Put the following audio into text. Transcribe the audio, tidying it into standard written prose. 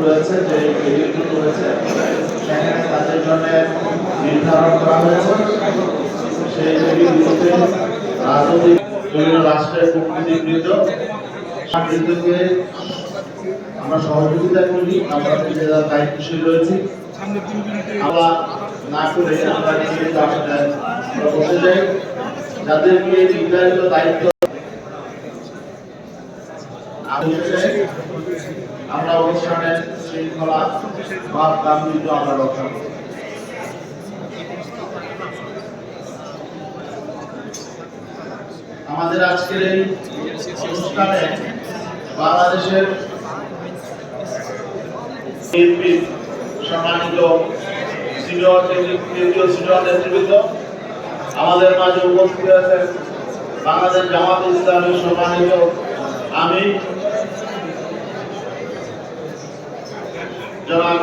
রয়েছে যে কেবিনগুলো রয়েছে সেখানে তাদের জন্য নির্ধারণ করা হয়েছে। সেই কেবিনগুলোতে রাজনৈতিক বিভিন্ন রাষ্ট্রের কূটনীতিবৃন্দ বৃন্দকে আমরা সহযোগিতা করি, আমরা নিজেরা দায়িত্বশীল রয়েছি। আমরা না করে আমরা নিজেদের আমরা বসে যাই, যাদেরকে নির্ধারিত দায়িত্ব আমরা অনুষ্ঠানের শৃঙ্খলা বা গাম্ভীর্য আমরা রক্ষা করি। আমাদের আজকের এই অনুষ্ঠানে বাংলাদেশের সম্মানিত সিনিয়র নেতৃবৃন্দ, আমাদের মাঝে উপস্থিত হয়েছেন বাংলাদেশ জামাত ইসলামীর সম্মানিত আমির জনাব